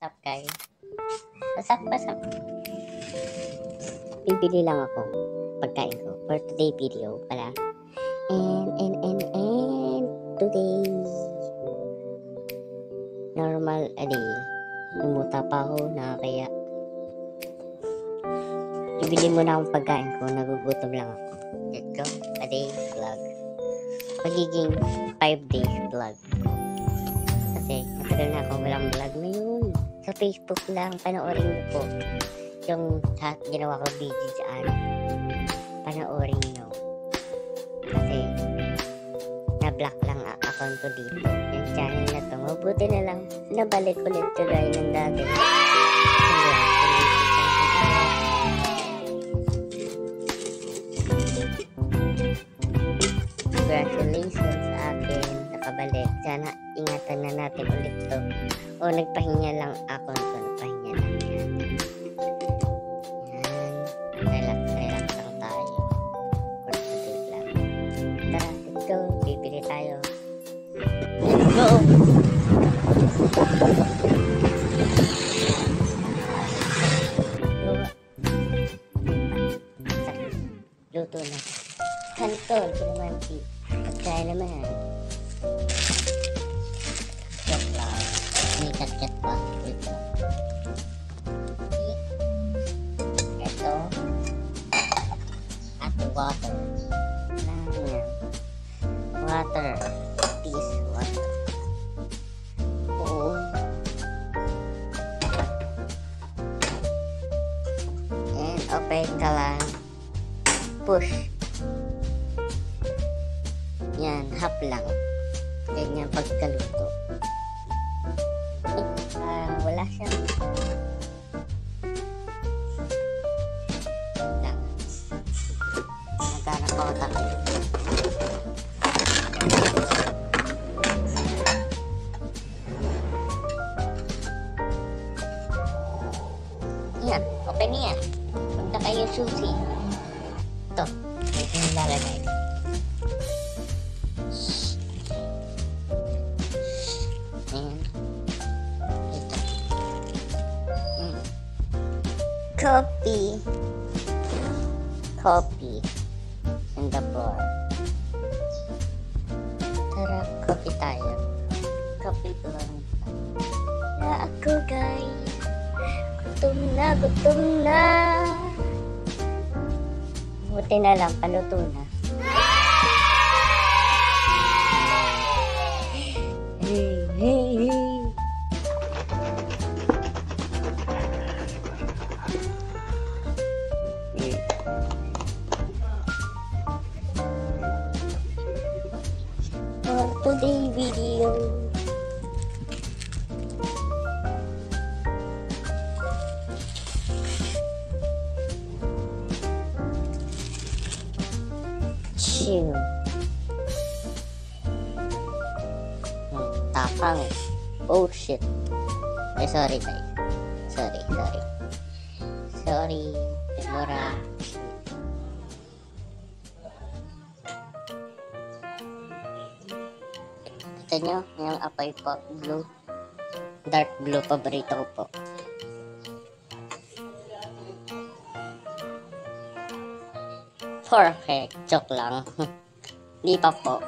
up guys? What's up? Bibili lang ako pagkain ko for today video pala. And today normal a day. Lumuta pa ako na kaya bibili muna akong pagkain ko, nagugutom lang ako. Let's go, a day vlog. Magiging 5 days vlog ko. Kasi matagal na ako walang vlog ngayon. Sa Facebook lang, panoorin niyo po yung ginawa ko video dyan. Panoorin niyo. Kasi na-block lang account ko dito. Yung channel na to. Mabuti na lang nabalik ulit tuloy ng dati. Congratulations sa akin, nakabalik. Sana ingatan na natin ulit to. O nagpahinga lang ako nito, nagpahinga lang yan. Yan, relax lang tayo. For today lang. Tara, let's go, bibili tayo. Let's go! Luto na. Kanton, kinamanti. Kaya naman. Joke lang. May kat-kat pa. Wait lang. Ito. At water. Water. Please, water. Oo. And open ka lang. Push. Yan, half lang. Ganyan pagkaluto. Wala siya. Lang. Nagkarakota. Yan, open yan. Punta kayo susi. Ito, ito yung lalagay. Coffee in the floor. Tara, coffee tayo. Coffee lang. Na ako guys. Gutom na. Buti na lang, paluto na. Hey. Today video. Chill. Tapang. Oh shit. Sorry guys. Sorry. Demora. Ito nyo, yung apoy po, blue. Dark blue, paborito ko po. Perfect, joke lang. Di pa po.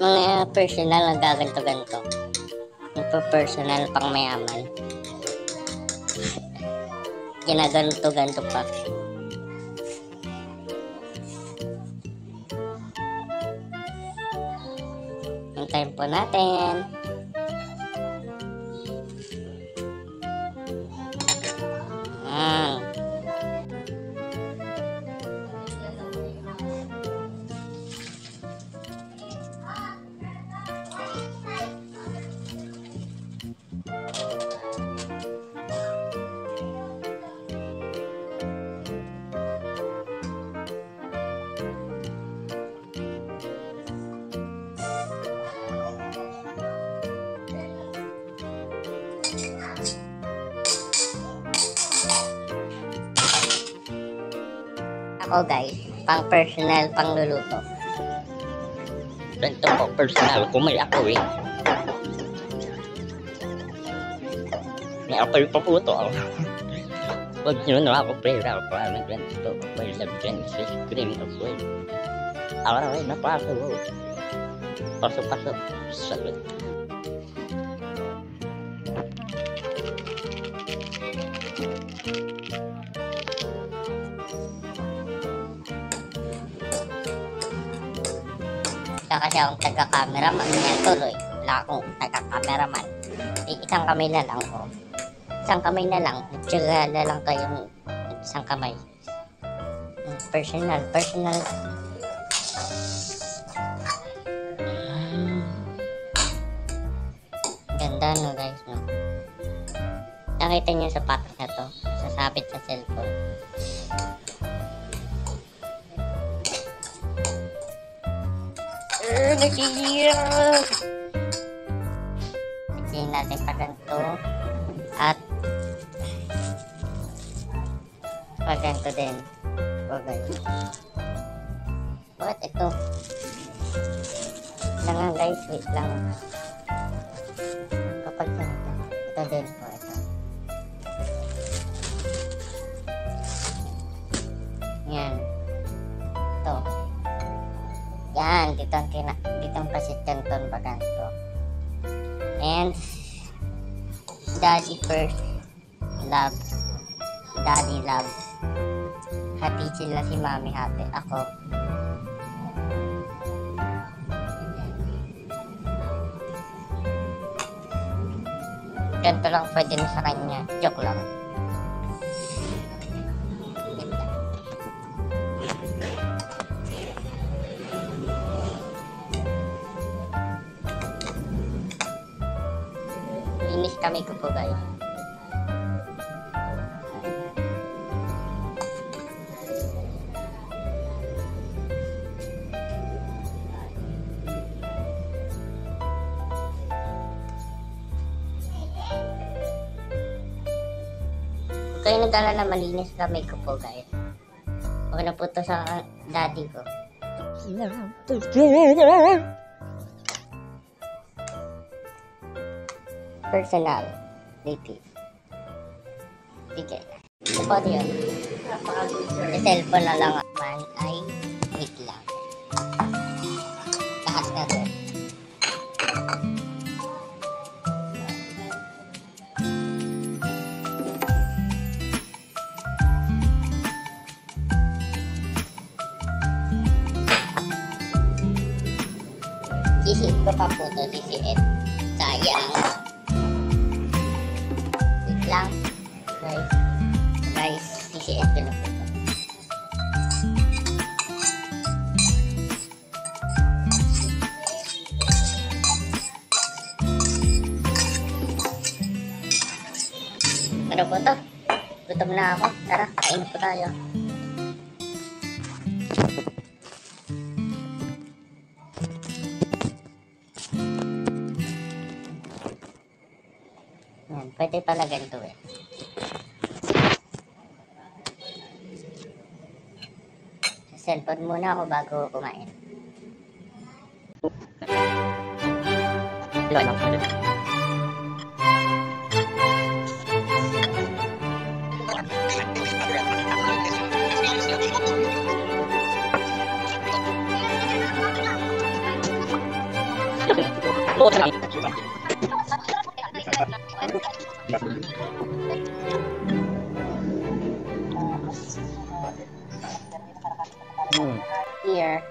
Mga personal na gaganto-ganto. Personal pang mayaman. Ginaganto-ganto pa. Hintayin po natin. Ako guys, pang personal, pang luluto. Ganito po, personal, kung may ako eh. May ako yung paputo ako. Huwag nyo na ako pera para ng ganito. May Genesis cream of oil. Aray, napasok. Pasok. Sagot. Wala kasi akong taga-cameraman. Yan tuloy. Wala akong taga-cameraman. Isang kamay na lang. Oh. Isang kamay na lang. Tsaga na lang kayong isang kamay. Personal. Ganda no guys, no? Nakita niyo sa pack na to. Sasabit sa cellphone. Nasisira! Sige natin pa ganito. At pa ganito din. Okay. Bakit ito? Lang guys, wait lang. Kapag ganito. Ito din po, ito. Yan. Ito. Yan, dito ang pasit canton pa ganito. And daddy first loves. Daddy loves. Hati sila si mami hati. Ako. Ganito lang pwede na sa kanya. Joke lang. Linis kami ko po guys. Kayo nagdala na malinis kami ko po guys. Okay na po to sa daddy ko. Personal. Native. Sige. Ito po yun. Sa cellphone na lang man ay wait lang. Lahat na to. Sisiit ko pa po ito, sisiit. Sayang. Wait lang. Guys, sisiit ko na po ito. Ano po ito? Gutom na ako. Tara, kain po tayo. Yan, pwede pala ganito eh. Sa cellphone muna ako bago kumain. Here.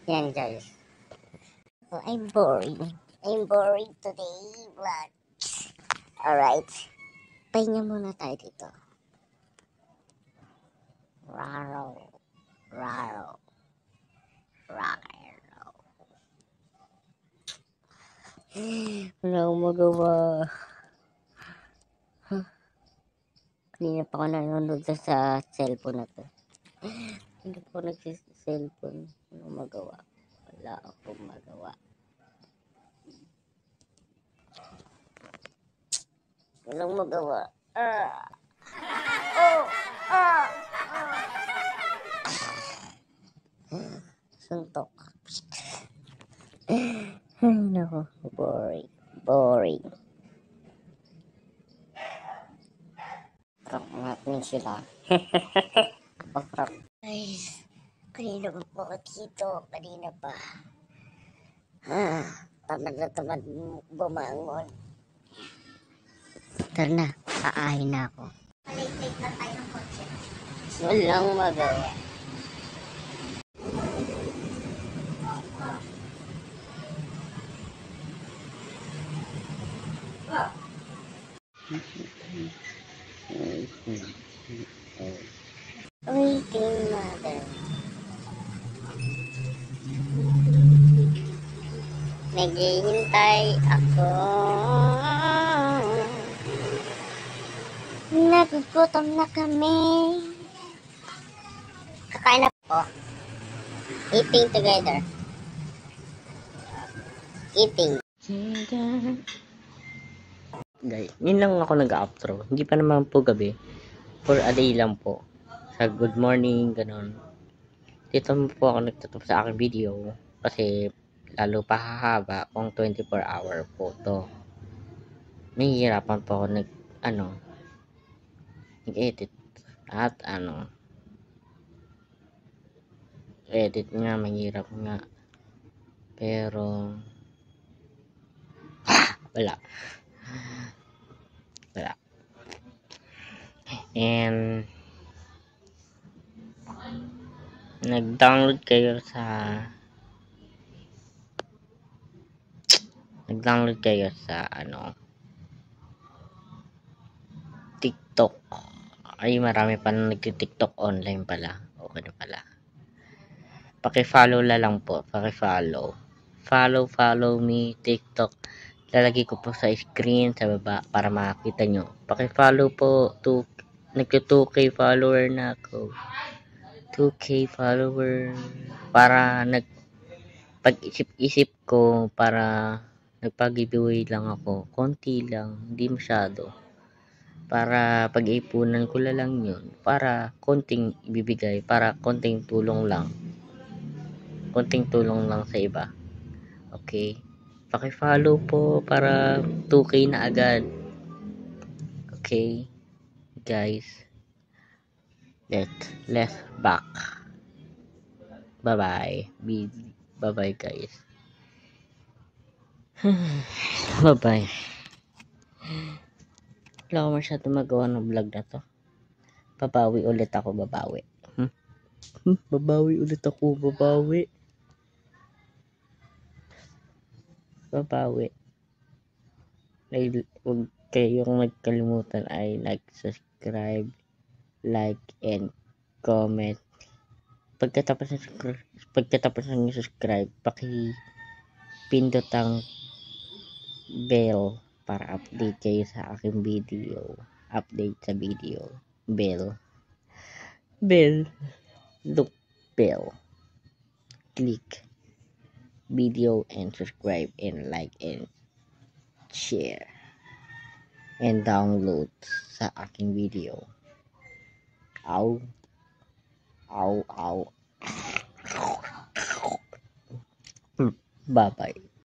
Yan guys. Oh, I'm boring. I'm boring today, vlog. Alright. Pahinga muna tayo dito. Raro. Raro. Raro. Wala akong magawa. Kanina pa ako nanonood sa cellphone na to. Hindi ko nagsis-cellphone. Ano magawa? Wala akong magawa. Walang magawa. Suntok. Ay, nako. Boring. Boring. Rock natin sila. Rock. Ay, kanina pa po ako dito. Kanina pa. Tamad na tamad bumangon. Tara na, aahin na ako. Late na tayo ng kotse. Walang magawa. Waiting mother. Naghihintay ako. Nagugutom na kami. Kakain na po. Eating together. Eating. Guys, yun lang ako nag-outro. Hindi pa naman po gabi. For a day lang po. Sa good morning, ganun. Dito po ako nagtutop sa aking video. Kasi lalo pa hahaba kung 24-hour po to. Nahihirapan po ako nag-edit. At edit nga, mahirap nga. Pero wala. And nag-download kayo sa TikTok. Ay, marami pa na nag-TikTok online pala. Okay na pala. Paki-follow na lang po. Paki-follow. Follow me TikTok. Lalagay ko po sa screen sa baba para makita nyo. Paki-follow po. Nagka-2K follower na ako. 2K follower. Para pag-isip ko, para nagpag-giveaway lang ako. Konti lang. Hindi masyado. Para pag-ipunan ko lang yun. Para konting ibibigay. Para konting tulong lang. Konting tulong lang sa iba. Okay? Paki-follow po para 2K na agad. Okay? Guys. Let's back. Bye-bye. Bye-bye, guys. Bye-bye. Wala ko masyado magawa ng vlog na to. Babawi ulit ako. Babawi ulit ako. Huwag kayong nagkalimutan ay subscribe, like, and comment. Pagkatapos ng subscribe, pindot ang bell para update kayo sa aking video. Update sa video. Bell. Look, bell. Click video and subscribe and like and share and download sa aking video. Ow. Bye-bye.